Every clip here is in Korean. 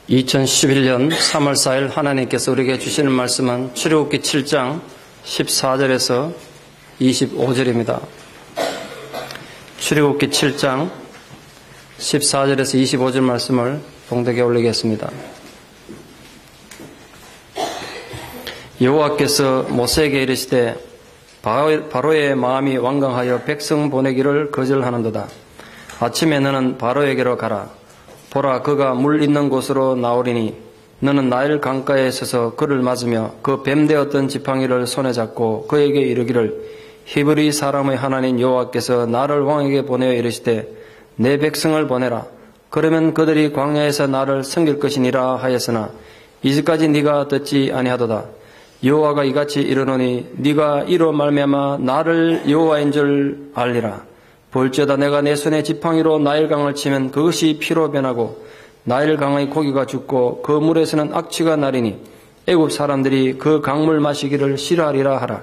2011년 3월 4일 하나님께서 우리에게 주시는 말씀은 출애굽기 7장 14절에서 25절입니다. 출애굽기 7장 14절에서 25절 말씀을 봉독에 올리겠습니다. 여호와께서 모세에게 이르시되 바로의 마음이 완강하여 백성 보내기를 거절하는도다. 아침에 너는 바로에게로 가라. 보라, 그가 물 있는 곳으로 나오리니 너는 나일 강가에 서서 그를 맞으며 그 뱀되었던 지팡이를 손에 잡고 그에게 이르기를 히브리 사람의 하나님 여호와께서 나를 왕에게 보내어 이르시되 내 백성을 보내라. 그러면 그들이 광야에서 나를 섬길 것이니라 하였으나 이제까지 네가 듣지 아니하도다. 여호와가 이같이 이르노니 네가 이로 말미암아 나를 여호와인 줄 알리라. 볼지어다 내가 내 손에 지팡이로 나일강을 치면 그것이 피로 변하고 나일강의 고기가 죽고 그 물에서는 악취가 나리니 애굽 사람들이 그 강물 마시기를 싫어하리라 하라.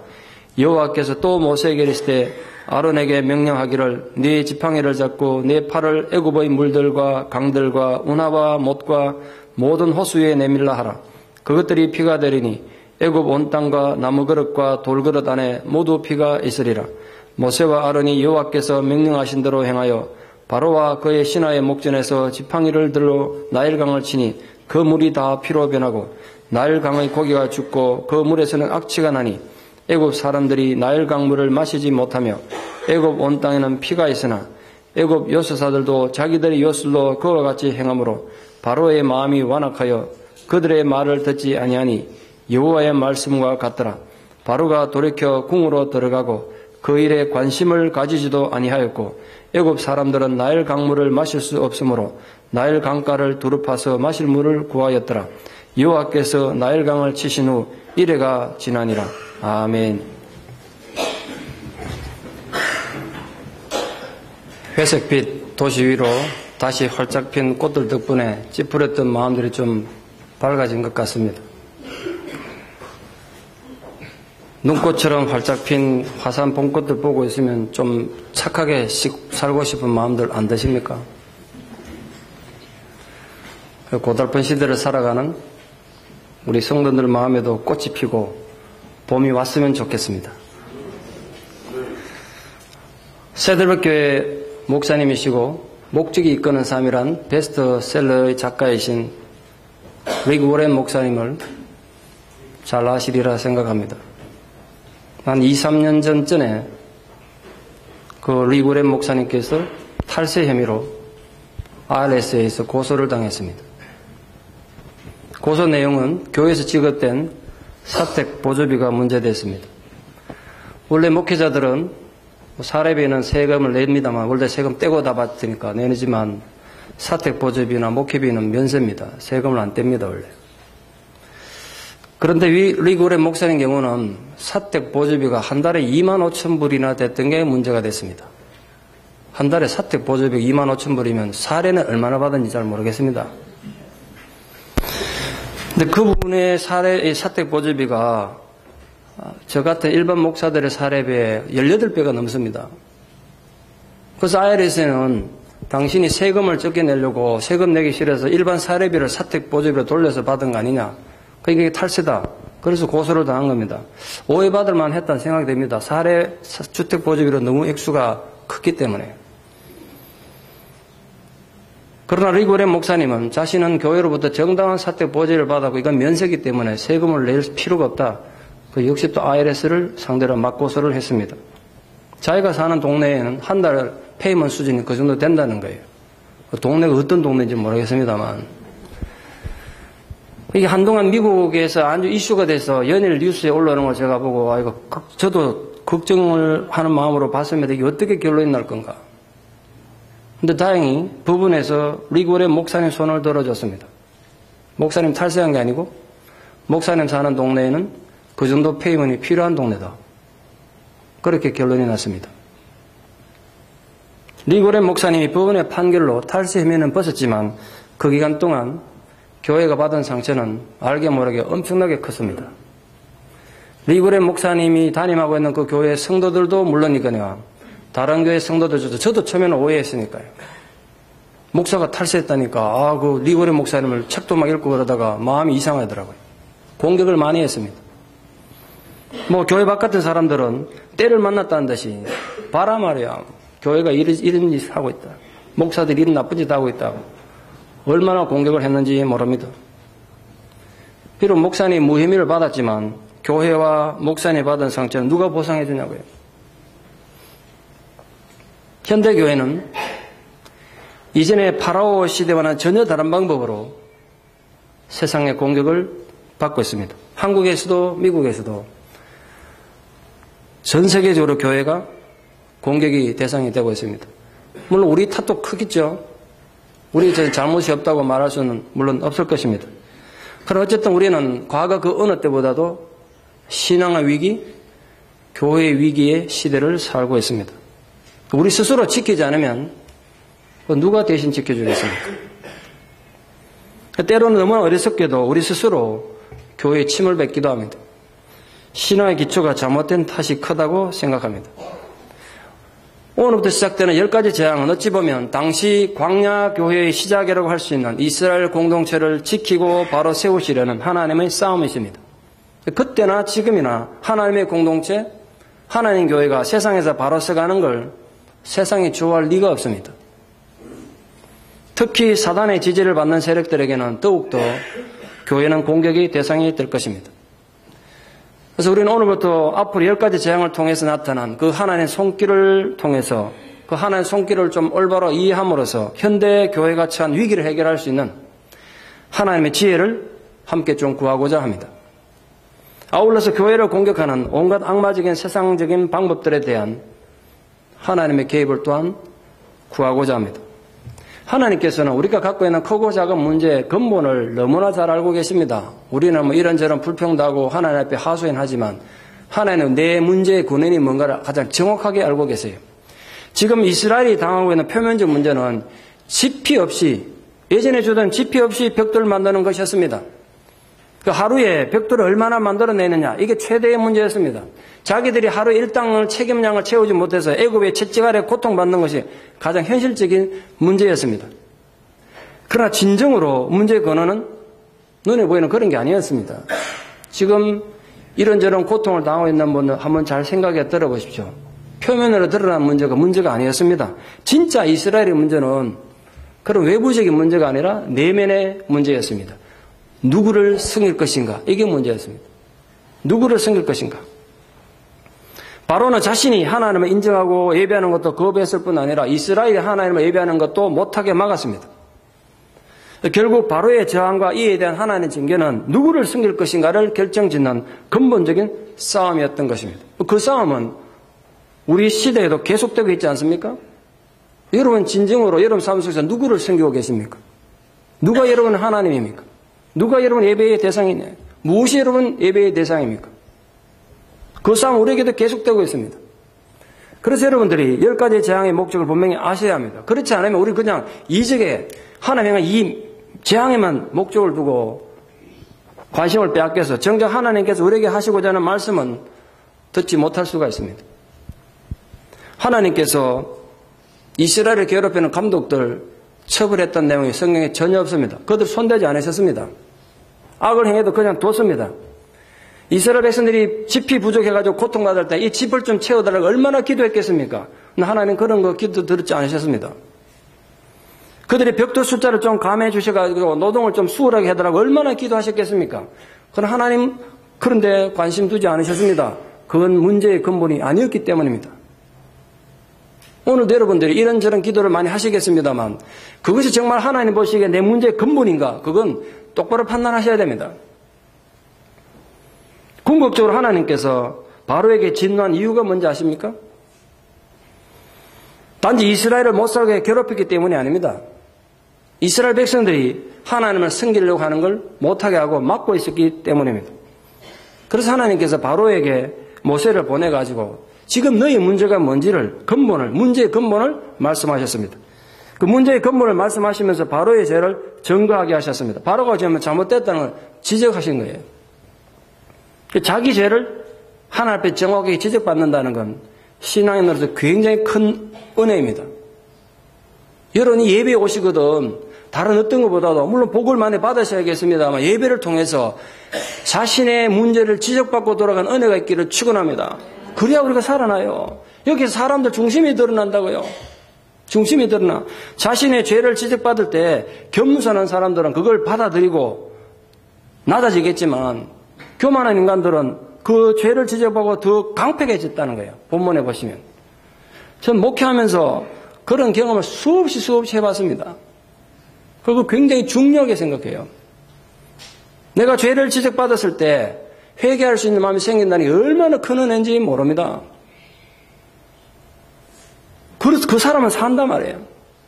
여호와께서 또 모세에게 이르시되 아론에게 명령하기를 네 지팡이를 잡고 네 팔을 애굽의 물들과 강들과 운하와 못과 모든 호수에 내밀라 하라. 그것들이 피가 되리니 애굽 온 땅과 나무 그릇과 돌그릇 안에 모두 피가 있으리라. 모세와 아론이 여호와께서 명령하신 대로 행하여 바로와 그의 신하의 목전에서 지팡이를 들어 나일강을 치니 그 물이 다 피로 변하고 나일강의 고기가 죽고 그 물에서는 악취가 나니 애굽 사람들이 나일강 물을 마시지 못하며 애굽 온 땅에는 피가 있으나 애굽 요술사들도 자기들의 요술로 그와 같이 행함으로 바로의 마음이 완악하여 그들의 말을 듣지 아니하니 여호와의 말씀과 같더라. 바로가 돌이켜 궁으로 들어가고 그 일에 관심을 가지지도 아니하였고 애굽 사람들은 나일 강물을 마실 수 없으므로 나일 강가를 두루 파서 마실 물을 구하였더라. 여호와께서 나일 강을 치신 후 이래가 지나니라. 아멘. 회색빛 도시 위로 다시 활짝 핀 꽃들 덕분에 찌푸렸던 마음들이 좀 밝아진 것 같습니다. 눈꽃처럼 활짝 핀 화산 봄꽃들 보고 있으면 좀 착하게 살고 싶은 마음들 안 드십니까? 고달픈 시대를 살아가는 우리 성도들 마음에도 꽃이 피고 봄이 왔으면 좋겠습니다. 새들벽교회 목사님이시고 목적이 이끄는 삶이란 베스트셀러의 작가이신 리그 워렌 목사님을 잘 아시리라 생각합니다. 한 2, 3년 전에 그 리그 워렌 목사님께서 탈세 혐의로 IRS에서 고소를 당했습니다. 고소 내용은 교회에서 지급된 사택 보조비가 문제됐습니다. 원래 목회자들은 사례비는 세금을 냅니다만 원래 세금 떼고 다 받으니까 내지만 사택 보조비나 목회비는 면세입니다. 세금을 안 뗍니다 원래. 그런데 리그 워렌 목사님 경우는 사택 보조비가 한 달에 25,000불이나 됐던 게 문제가 됐습니다. 한 달에 사택 보조비 25,000불이면 사례는 얼마나 받은지 잘 모르겠습니다. 근데 그 부분의 사택 보조비가 저 같은 일반 목사들의 사례비에 18배가 넘습니다. 그래서 IRS는 당신이 세금을 적게 내려고 세금 내기 싫어서 일반 사례비를 사택 보조비로 돌려서 받은 거 아니냐. 그러니까 이게 탈세다. 그래서 고소를 당한 겁니다. 오해받을 만했다는 생각이 됩니다. 주택보조비로 너무 액수가 컸기 때문에. 그러나 리그 워렌 목사님은 자신은 교회로부터 정당한 사택보조비를 받았고 이건 면세기 때문에 세금을 낼 필요가 없다. 그 역시 또 IRS를 상대로 맞고소를 했습니다. 자기가 사는 동네에는 한 달 페이먼 수준이 그 정도 된다는 거예요. 그 동네가 어떤 동네인지 모르겠습니다만. 이게 한동안 미국에서 아주 이슈가 돼서 연일 뉴스에 올라오는 걸 제가 보고 저도 걱정을 하는 마음으로 봤습니다. 이게 어떻게 결론이 날 건가. 근데 다행히 부분에서 리그 워렌 목사님 손을 들어줬습니다. 목사님 탈세한 게 아니고 목사님 사는 동네에는 그 정도 페이먼이 필요한 동네다. 그렇게 결론이 났습니다. 리그 워렌 목사님이 법원의 판결로 탈세 혐의는 벗었지만 그 기간 동안 교회가 받은 상처는 알게 모르게 엄청나게 컸습니다. 리그 워렌 목사님이 담임하고 있는 그 교회 성도들도 물론이거니와 다른 교회 성도들도 저도 처음에는 오해했으니까요. 목사가 탈세했다니까 그 리고리 목사님을 책도 막 읽고 그러다가 마음이 이상하더라고요. 공격을 많이 했습니다. 뭐 교회 바깥의 사람들은 때를 만났다는 듯이 봐라 말이야. 교회가 이런 짓을 하고 있다. 목사들이 이런 나쁜 짓 하고 있다고. 얼마나 공격을 했는지 모릅니다. 비록 목사님 무혐의를 받았지만 교회와 목사님이 받은 상처는 누가 보상해 주냐고요. 현대교회는 이전의 파라오 시대와는 전혀 다른 방법으로 세상의 공격을 받고 있습니다. 한국에서도 미국에서도 전 세계적으로 교회가 공격이 대상이 되고 있습니다. 물론 우리 탓도 크겠죠. 우리 잘못이 없다고 말할 수는 물론 없을 것입니다. 그러나 어쨌든 우리는 과거 그 어느 때보다도 신앙의 위기, 교회의 위기의 시대를 살고 있습니다. 우리 스스로 지키지 않으면 누가 대신 지켜주겠습니까? 때로는 너무 어리석게도 우리 스스로 교회에 침을 뱉기도 합니다. 신앙의 기초가 잘못된 탓이 크다고 생각합니다. 오늘부터 시작되는 10가지 재앙은 어찌 보면 당시 광야 교회의 시작이라고 할 수 있는 이스라엘 공동체를 지키고 바로 세우시려는 하나님의 싸움이십니다. 그때나 지금이나 하나님의 공동체, 하나님 교회가 세상에서 바로 서가는 걸 세상이 좋아할 리가 없습니다. 특히 사단의 지지를 받는 세력들에게는 더욱더 교회는 공격의 대상이 될 것입니다. 그래서 우리는 오늘부터 앞으로 10가지 재앙을 통해서 나타난 그 하나님의 손길을 통해서 그 하나님의 손길을 좀 올바로 이해함으로써 현대 교회가 처한 위기를 해결할 수 있는 하나님의 지혜를 함께 좀 구하고자 합니다. 아울러서 교회를 공격하는 온갖 악마적인 세상적인 방법들에 대한 하나님의 개입을 또한 구하고자 합니다. 하나님께서는 우리가 갖고 있는 크고 작은 문제의 근본을 너무나 잘 알고 계십니다. 우리는 뭐 이런저런 불평도 하나님 앞에 하소연하지만 하나님은 내 문제의 근원이 뭔가를 가장 정확하게 알고 계세요. 지금 이스라엘이 당하고 있는 표면적 문제는 지피 없이, 예전에 주던 지피 없이 벽돌을 만드는 것이었습니다. 그 하루에 벽돌을 얼마나 만들어내느냐, 이게 최대의 문제였습니다. 자기들이 하루 일당을 책임량을 채우지 못해서 애굽의 채찍 아래 고통받는 것이 가장 현실적인 문제였습니다. 그러나 진정으로 문제의 근원은 눈에 보이는 그런 게 아니었습니다. 지금 이런저런 고통을 당하고 있는 분들 한번 잘 생각해 들어보십시오. 표면으로 드러난 문제가 아니었습니다. 진짜 이스라엘의 문제는 그런 외부적인 문제가 아니라 내면의 문제였습니다. 누구를 섬길 것인가? 이게 문제였습니다. 누구를 섬길 것인가? 바로는 자신이 하나님을 인정하고 예배하는 것도 거부했을 뿐 아니라 이스라엘이 하나님을 예배하는 것도 못하게 막았습니다. 결국 바로의 저항과 이에 대한 하나님의 징계는 누구를 섬길 것인가를 결정짓는 근본적인 싸움이었던 것입니다. 그 싸움은 우리 시대에도 계속되고 있지 않습니까? 여러분 진정으로 여러분 삶 속에서 누구를 섬기고 계십니까? 누가 여러분 하나님입니까? 누가 여러분 예배의 대상이냐? 무엇이 여러분 예배의 대상입니까? 그 싸움 우리에게도 계속되고 있습니다. 그래서 여러분들이 10가지 재앙의 목적을 분명히 아셔야 합니다. 그렇지 않으면 우리 그냥 이적에 하나님의 이 재앙에만 목적을 두고 관심을 빼앗겨서 정작 하나님께서 우리에게 하시고자 하는 말씀은 듣지 못할 수가 있습니다. 하나님께서 이스라엘을 괴롭히는 감독들 처벌했던 내용이 성경에 전혀 없습니다. 그들 손대지 않으셨습니다. 악을 행해도 그냥 뒀습니다. 이스라엘 백성들이 짚이 부족해가지고 고통받을 때 이 짚을 좀 채워달라고 얼마나 기도했겠습니까? 하나님 그런 거 기도 들었지 않으셨습니다. 그들이 벽돌 숫자를 좀 감해 주셔가지고 노동을 좀 수월하게 해달라고 얼마나 기도하셨겠습니까? 그러나 하나님 그런데 관심 두지 않으셨습니다. 그건 문제의 근본이 아니었기 때문입니다. 오늘도 여러분들이 이런저런 기도를 많이 하시겠습니다만 그것이 정말 하나님 보시기에 내 문제의 근본인가? 그건 똑바로 판단하셔야 됩니다. 궁극적으로 하나님께서 바로에게 진노한 이유가 뭔지 아십니까? 단지 이스라엘을 못살게 괴롭혔기 때문이 아닙니다. 이스라엘 백성들이 하나님을 섬기려고 하는 걸 못하게 하고 막고 있었기 때문입니다. 그래서 하나님께서 바로에게 모세를 보내가지고 지금 너희 문제가 뭔지를 문제의 근본을 말씀하셨습니다. 그 문제의 근본을 말씀하시면서 바로의 죄를 증거하게 하셨습니다. 바로가 잘못됐다는 걸 지적하신 거예요. 자기 죄를 하나님 앞에 정확하게 지적받는다는 건 신앙인으로서 굉장히 큰 은혜입니다. 여러분이 예배에 오시거든 다른 어떤 것보다도 물론 복을 많이 받으셔야겠습니다만 예배를 통해서 자신의 문제를 지적받고 돌아간 은혜가 있기를 축원합니다. 그래야 우리가 살아나요. 여기서 사람들 중심이 드러난다고요. 중심이 드러나. 자신의 죄를 지적받을 때 겸손한 사람들은 그걸 받아들이고 낮아지겠지만 교만한 인간들은 그 죄를 지적받고 더 강팍해졌다는 거예요. 본문에 보시면. 전 목회하면서 그런 경험을 수없이 해봤습니다. 그리고 굉장히 중요하게 생각해요. 내가 죄를 지적받았을 때 회개할 수 있는 마음이 생긴다는 게 얼마나 큰 은혜인지 모릅니다. 그래서 그 사람은 산단 말이에요.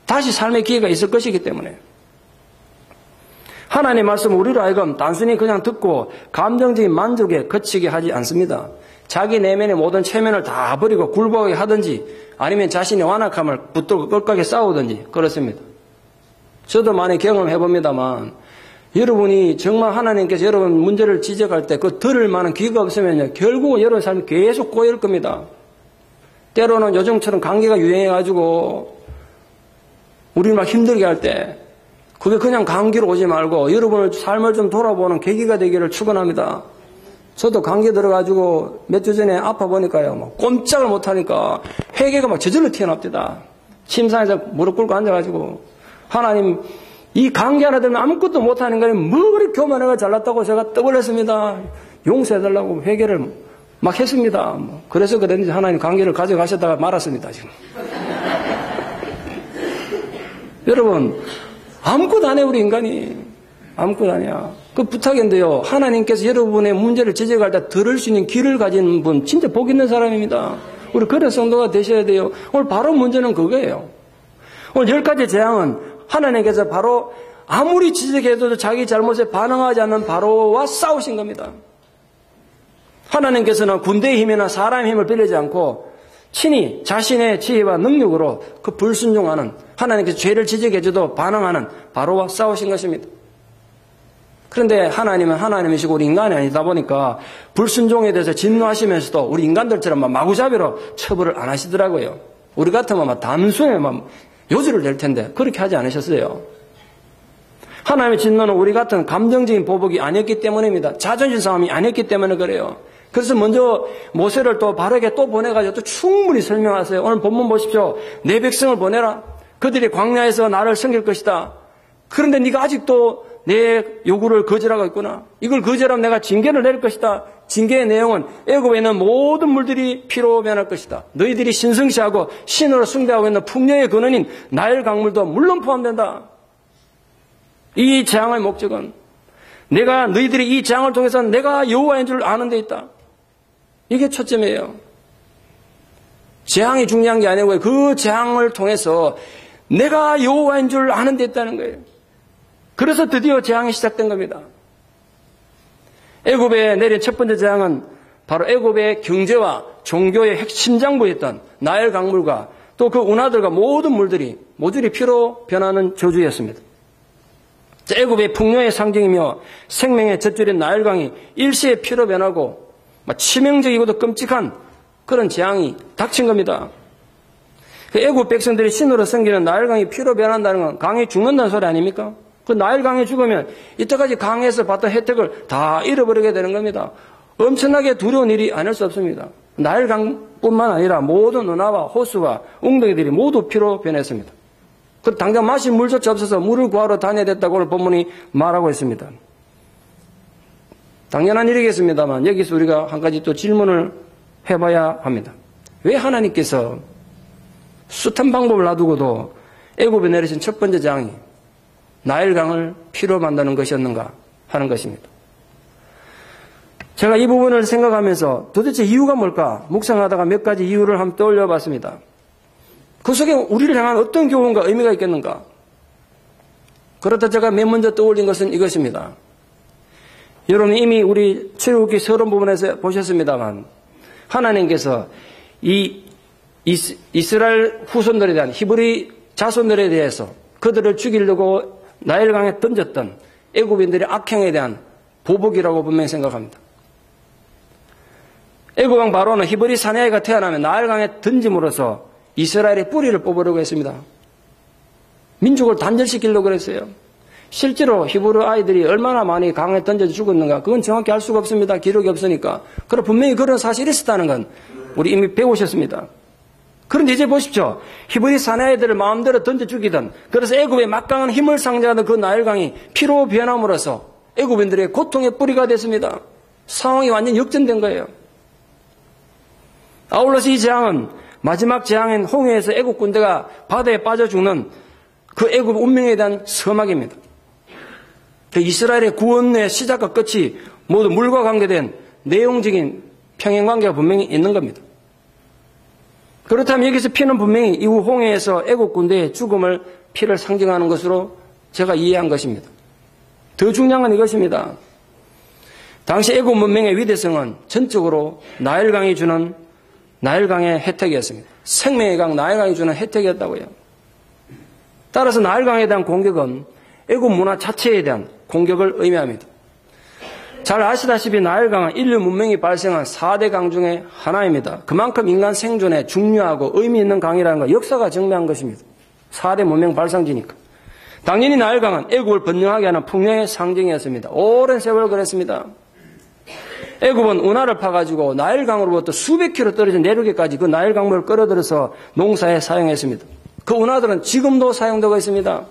다시 삶의 기회가 있을 것이기 때문에. 하나님의 말씀은 우리로 하여금 단순히 그냥 듣고 감정적인 만족에 그치게 하지 않습니다. 자기 내면의 모든 체면을 다 버리고 굴복하게 하든지 아니면 자신의 완악함을 붙들고 끝까지 싸우든지 그렇습니다. 저도 많이 경험해봅니다만 여러분이 정말 하나님께서 여러분 문제를 지적할 때 그 들을 만한 귀가 없으면요 결국은 여러분 삶이 계속 꼬일 겁니다. 때로는 요즘처럼 감기가 유행해가지고 우리를 막 힘들게 할 때 그게 그냥 감기로 오지 말고 여러분의 삶을 좀 돌아보는 계기가 되기를 축원합니다. 저도 감기 들어가지고 몇 주 전에 아파 보니까요 막 꼼짝을 못하니까 회개가 막 저절로 튀어나옵니다. 침상에서 무릎 꿇고 앉아가지고 하나님 이 감기 하나 들면 아무것도 못하는 거니 뭐 그렇게 교만해가 잘났다고 제가 떠벌렸습니다. 용서해달라고 회개를 막 했습니다. 그래서 그랬는지 하나님 감기를 가져가셨다가 말았습니다. 지금. 여러분 아무것도 안 해 우리 인간이. 아무것도 아니야. 그 부탁인데요. 하나님께서 여러분의 문제를 지적할 때 들을 수 있는 귀를 가진 분 진짜 복 있는 사람입니다. 우리 그런 성도가 되셔야 돼요. 오늘 바로 문제는 그거예요. 오늘 10가지 재앙은 하나님께서 바로 아무리 지적해도 자기 잘못에 반응하지 않는 바로와 싸우신 겁니다. 하나님께서는 군대의 힘이나 사람의 힘을 빌리지 않고 친히 자신의 지혜와 능력으로 그 불순종하는 하나님께서 죄를 지적해줘도 반응하는 바로와 싸우신 것입니다. 그런데 하나님은 하나님이시고 우리 인간이 아니다 보니까 불순종에 대해서 진노하시면서도 우리 인간들처럼 마구잡이로 처벌을 안 하시더라고요. 우리 같으면 막 단순히 막 요지를 낼 텐데 그렇게 하지 않으셨어요. 하나님의 진노는 우리 같은 감정적인 보복이 아니었기 때문입니다. 자존심 싸움이 아니었기 때문에 그래요. 그래서 먼저 모세를 또 바르게 또 보내가지고 또 충분히 설명하세요. 오늘 본문 보십시오. 내 백성을 보내라. 그들이 광야에서 나를 섬길 것이다. 그런데 네가 아직도 내 요구를 거절하고 있구나. 이걸 거절하면 내가 징계를 내릴 것이다. 징계의 내용은 애굽에 있는 모든 물들이 피로 변할 것이다. 너희들이 신성시하고 신으로 숭배하고 있는 풍요의 근원인 나일 강물도 물론 포함된다. 이 재앙의 목적은 내가 너희들이 이 재앙을 통해서 내가 여호와인 줄 아는 데 있다. 이게 초점이에요. 재앙이 중요한 게 아니고 그 재앙을 통해서 내가 여호와인 줄 아는 데 있다는 거예요. 그래서 드디어 재앙이 시작된 겁니다. 애굽에 내린 첫 번째 재앙은 바로 애굽의 경제와 종교의 핵심장부였던 나일 강물과 또 그 운하들과 모든 물들이 모조리 피로 변하는 저주였습니다. 애굽의 풍요의 상징이며 생명의 젖줄인 나일강이 일시에 피로 변하고 치명적이고도 끔찍한 그런 재앙이 닥친 겁니다. 애굽 백성들이 신으로 섬기는 나일강이 피로 변한다는 건 강이 죽는다는 소리 아닙니까? 그 나일강이 죽으면 이때까지 강에서 받던 혜택을 다 잃어버리게 되는 겁니다. 엄청나게 두려운 일이 아닐 수 없습니다. 나일강뿐만 아니라 모든 운하와 호수와 웅덩이들이 모두 피로 변했습니다. 그 당장 마실 물조차 없어서 물을 구하러 다녀야 됐다고 오늘 본문이 말하고 있습니다. 당연한 일이겠습니다만 여기서 우리가 한 가지 또 질문을 해봐야 합니다. 왜 하나님께서 숱한 방법을 놔두고도 애굽에 내리신 첫 번째 재앙이 나일강을 피로 만드는 것이었는가 하는 것입니다. 제가 이 부분을 생각하면서 도대체 이유가 뭘까 묵상하다가 몇 가지 이유를 한번 떠올려 봤습니다. 그 속에 우리를 향한 어떤 교훈과 의미가 있겠는가? 그렇다 제가 맨 먼저 떠올린 것은 이것입니다. 여러분 이미 우리 출애굽기 서론 부분에서 보셨습니다만 하나님께서 이 이스라엘 후손들에 대한 히브리 자손들에 대해서 그들을 죽이려고 나일강에 던졌던 애굽인들의 악행에 대한 보복이라고 분명히 생각합니다. 애굽왕 바로는 히브리 사내아이가 태어나면 나일강에 던짐으로써 이스라엘의 뿌리를 뽑으려고 했습니다. 민족을 단절시키려고 그랬어요. 실제로 히브리 아이들이 얼마나 많이 강에 던져 죽었는가 그건 정확히 알 수가 없습니다. 기록이 없으니까. 그러나 분명히 그런 사실이 있었다는 건 우리 이미 배우셨습니다. 그런데 이제 보십시오. 히브리 사내 아이들을 마음대로 던져 죽이던 그래서 애굽의 막강한 힘을 상징하던 그 나일강이 피로 변함으로써 애굽인들의 고통의 뿌리가 됐습니다. 상황이 완전히 역전된 거예요. 아울러서 이 재앙은 마지막 재앙인 홍해에서 애굽 군대가 바다에 빠져 죽는 그 애굽 운명에 대한 서막입니다. 이스라엘의 구원의 시작과 끝이 모두 물과 관계된 내용적인 평행관계가 분명히 있는 겁니다. 그렇다면 여기서 피는 분명히 이후 홍해에서 애국 군대의 죽음을 피를 상징하는 것으로 제가 이해한 것입니다. 더 중요한 건 이것입니다. 당시 애국 문명의 위대성은 전적으로 나일강이 주는 나일강의 혜택이었습니다. 생명의 강 나일강이 주는 혜택이었다고요. 따라서 나일강에 대한 공격은 애국 문화 자체에 대한 공격을 의미합니다. 잘 아시다시피 나일강은 인류 문명이 발생한 4대 강 중에 하나입니다. 그만큼 인간 생존에 중요하고 의미 있는 강이라는 걸 역사가 증명한 것입니다. 4대 문명 발상지니까. 당연히 나일강은 애국을 번영하게 하는 풍요의 상징이었습니다. 오랜 세월 그랬습니다. 애국은 운하를 파가지고 나일강으로부터 수백 킬로 떨어진 내륙에까지 그 나일강물을 끌어들여서 농사에 사용했습니다. 그 운하들은 지금도 사용되고 있습니다.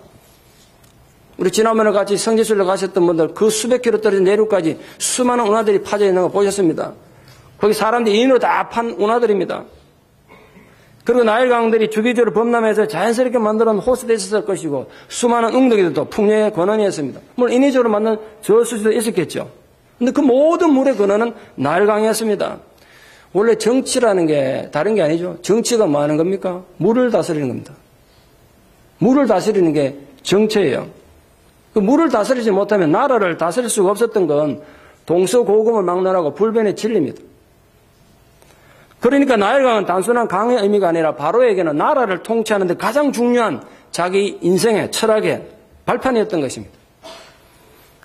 우리 지난번에 같이 성지순례 가셨던 분들 그 수백 킬로 떨어진 내륙까지 수많은 운하들이 파져 있는 거 보셨습니다. 거기 사람들이 인으로 다 판 운하들입니다. 그리고 나일강들이 주기적으로 범람해서 자연스럽게 만들어 놓은 호수도 있었을 것이고 수많은 웅덩이들도 풍요의 근원이었습니다. 물론 인위적으로 만든 저수지도 있었겠죠. 근데 그 모든 물의 근원은 나일강이었습니다. 원래 정치라는 게 다른 게 아니죠. 정치가 뭐 하는 겁니까? 물을 다스리는 겁니다. 물을 다스리는 게 정치예요. 그 물을 다스리지 못하면 나라를 다스릴 수가 없었던 건 동서고금을 막론하고 불변의 진리입니다. 그러니까 나일강은 단순한 강의 의미가 아니라 바로에게는 나라를 통치하는 데 가장 중요한 자기 인생의 철학의 발판이었던 것입니다.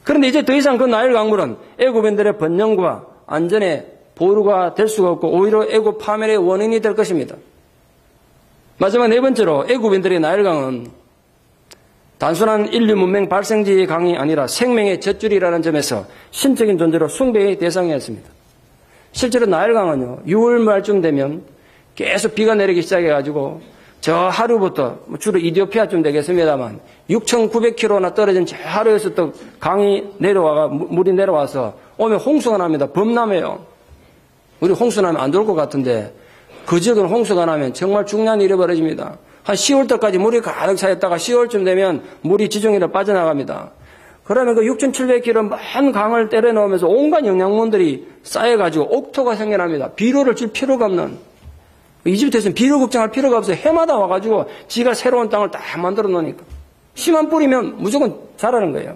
그런데 이제 더 이상 그 나일강물은 애굽인들의 번영과 안전의 보루가 될 수가 없고 오히려 애굽 파멸의 원인이 될 것입니다. 마지막 네 번째로 애굽인들의 나일강은 단순한 인류 문명 발생지의 강이 아니라 생명의 젖줄이라는 점에서 신적인 존재로 숭배의 대상이었습니다. 실제로 나일강은요, 6월 말쯤 되면 계속 비가 내리기 시작해가지고 저 하루부터 주로 이디오피아쯤 되겠습니다만 6,900km나 떨어진 저 하루에서 또 강이 내려와가 물이 내려와서 오면 홍수가 납니다. 범람해요. 우리 홍수 나면 안 좋을 것 같은데 그 지역은 홍수가 나면 정말 중요한 일이 벌어집니다. 한 10월달까지 물이 가득 차있다가 10월쯤 되면 물이 지중해로 빠져나갑니다. 그러면 그 6,700km 먼 강을 때려 넣으면서 온갖 영양분들이 쌓여가지고 옥토가 생겨납니다. 비료를 줄 필요가 없는. 이집트에서는 비료 걱정할 필요가 없어요. 해마다 와가지고 지가 새로운 땅을 딱 만들어 놓으니까. 씨만 뿌리면 무조건 자라는 거예요.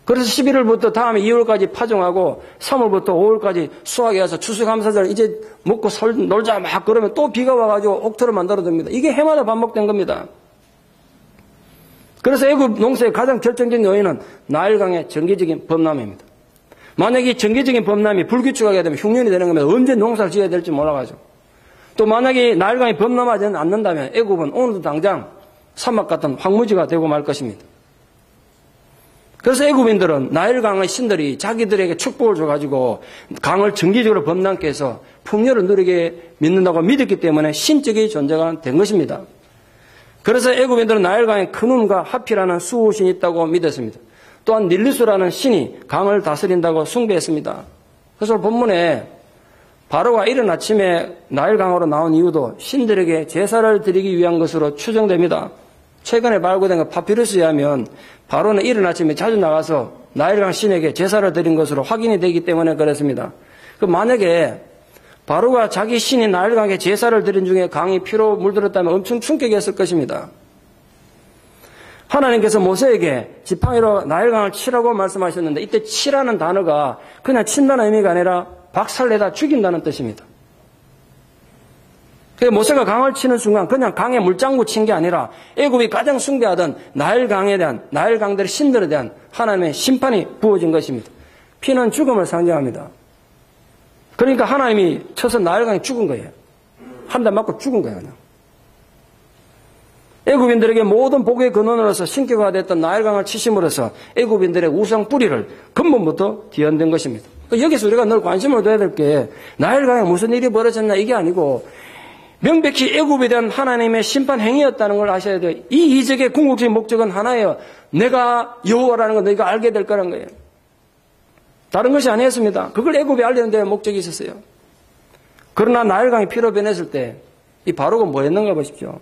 그래서 11월부터 다음에 2월까지 파종하고 3월부터 5월까지 수확이 와서 추수감사절 이제 먹고 놀자 막 그러면 또 비가 와가지고 옥토를 만들어둡니다. 이게 해마다 반복된 겁니다. 그래서 애굽 농사의 가장 결정적인 요인은 나일강의 정기적인 범람입니다. 만약에 정기적인 범람이 불규칙하게 되면 흉년이 되는 겁니다. 언제 농사를 지어야 될지 몰라가지고. 또 만약에 나일강이 범람하지 않는다면 애굽은 오늘도 당장 사막 같은 황무지가 되고 말 것입니다. 그래서 애굽인들은 나일강의 신들이 자기들에게 축복을 줘가지고 강을 정기적으로 범람케 해서 풍요를 누리게 믿는다고 믿었기 때문에 신적인 존재가 된 것입니다. 그래서 애굽인들은 나일강에 큰 운과 하피라는 수호신이 있다고 믿었습니다. 또한 닐루스라는 신이 강을 다스린다고 숭배했습니다. 그래서 본문에 바로가 이른 아침에 나일강으로 나온 이유도 신들에게 제사를 드리기 위한 것으로 추정됩니다. 최근에 발굴된 파피루스에 하면 바로는 이른 아침에 자주 나가서 나일강 신에게 제사를 드린 것으로 확인이 되기 때문에 그렇습니다. 만약에 바로가 자기 신인 나일강에 제사를 드린 중에 강이 피로 물들었다면 엄청 충격이었을 것입니다. 하나님께서 모세에게 지팡이로 나일강을 치라고 말씀하셨는데 이때 치라는 단어가 그냥 친다는 의미가 아니라 박살내다 죽인다는 뜻입니다. 모세가 강을 치는 순간 그냥 강에 물장구 친 게 아니라 애굽이 가장 숭배하던 나일강에 대한 나일강들의 신들에 대한 하나님의 심판이 부어진 것입니다. 피는 죽음을 상징합니다. 그러니까 하나님이 쳐서 나일강이 죽은 거예요. 한 대 맞고 죽은 거예요. 그냥. 애굽인들에게 모든 복의 근원으로서 신격화가 됐던 나일강을 치심으로써 애굽인들의 우상 뿌리를 근본부터 뒤흔든 것입니다. 여기서 우리가 늘 관심을 둬야 될 게 나일강에 무슨 일이 벌어졌나 이게 아니고 명백히 애굽에 대한 하나님의 심판 행위였다는 걸 아셔야 돼요. 이 이적의 궁극적인 목적은 하나예요. 내가 여호와라는 걸 너희가 알게 될 거란 거예요. 다른 것이 아니었습니다. 그걸 애굽에 알리는 데 목적이 있었어요. 그러나 나일강이 피로 변했을 때 이 바로가 뭐 했는가 보십시오.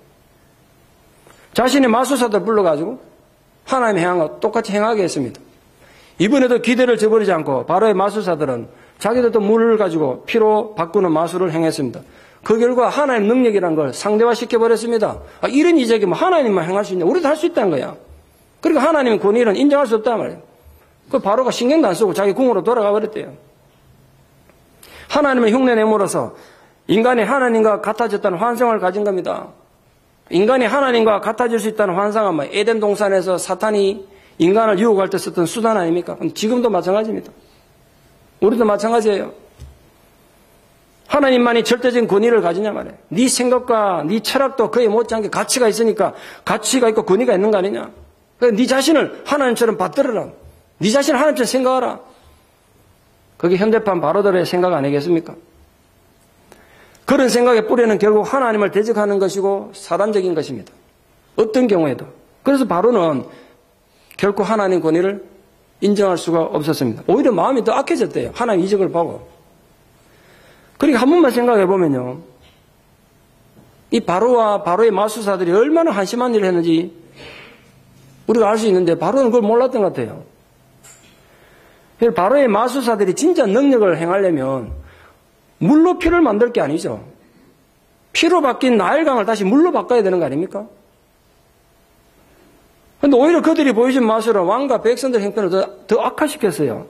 자신의 마술사들 불러가지고 하나님의 행함과 똑같이 행하게 했습니다. 이번에도 기대를 저버리지 않고 바로의 마술사들은 자기들도 물을 가지고 피로 바꾸는 마술을 행했습니다. 그 결과 하나님의 능력이라는 걸 상대화시켜버렸습니다. 이런 이적이 뭐 하나님만 행할 수 있냐? 우리도 할 수 있다는 거야. 그러니까 하나님의 권위는 인정할 수 없단 말이에요. 그 바로가 신경도 안 쓰고 자기 궁으로 돌아가 버렸대요. 하나님의 흉내 내므로서 인간이 하나님과 같아졌다는 환상을 가진 겁니다. 인간이 하나님과 같아질 수 있다는 환상은 에덴 동산에서 사탄이 인간을 유혹할 때 썼던 수단 아닙니까? 지금도 마찬가지입니다. 우리도 마찬가지예요. 하나님만이 절대적인 권위를 가지냐 말이에요. 네 생각과 네 철학도 그에 못지않게 가치가 있으니까 가치가 있고 권위가 있는 거 아니냐? 그러니까 네 자신을 하나님처럼 받들어라. 네 자신을 하나님처럼 생각하라. 그게 현대판 바로들의 생각 아니겠습니까? 그런 생각의 뿌리는 결국 하나님을 대적하는 것이고 사단적인 것입니다. 어떤 경우에도. 그래서 바로는 결코 하나님 권위를 인정할 수가 없었습니다. 오히려 마음이 더 악해졌대요. 하나님 이적을 보고. 그러니까 한 번만 생각해 보면요. 이 바로와 바로의 마술사들이 얼마나 한심한 일을 했는지 우리가 알 수 있는데 바로는 그걸 몰랐던 것 같아요. 바로의 마술사들이 진짜 능력을 행하려면 물로 피를 만들 게 아니죠. 피로 바뀐 나일강을 다시 물로 바꿔야 되는 거 아닙니까? 그런데 오히려 그들이 보여준 마술은 왕과 백성들 형편을 더 악화시켰어요.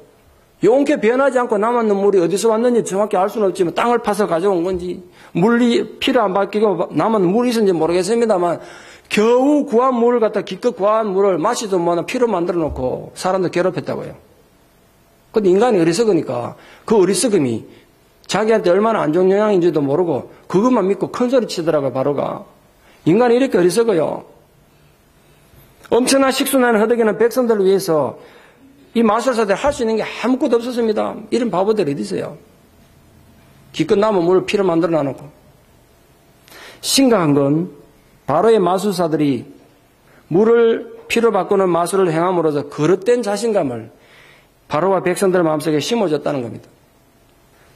용케 변하지 않고 남았는 물이 어디서 왔는지 정확히 알 수는 없지만 땅을 파서 가져온 건지 물이 피를 안 바뀌고 남은 물이 있었는지 모르겠습니다만 겨우 구한 물을 갖다 기껏 구한 물을 마시도 못한 피로 만들어 놓고 사람들 괴롭혔다고요. 근데 인간이 어리석으니까 그 어리석음이 자기한테 얼마나 안 좋은 영향인지도 모르고 그것만 믿고 큰 소리 치더라고요. 바로가. 인간이 이렇게 어리석어요. 엄청난 식순환을 허덕이는 백성들을 위해서 이 마술사들이 할 수 있는 게 아무것도 없었습니다. 이런 바보들이 어디 있어요. 기껏 남은 물을 피로 만들어 놔놓고. 심각한 건 바로의 마술사들이 물을 피로 바꾸는 마술을 행함으로써 그릇된 자신감을 바로와 백성들 마음속에 심어줬다는 겁니다.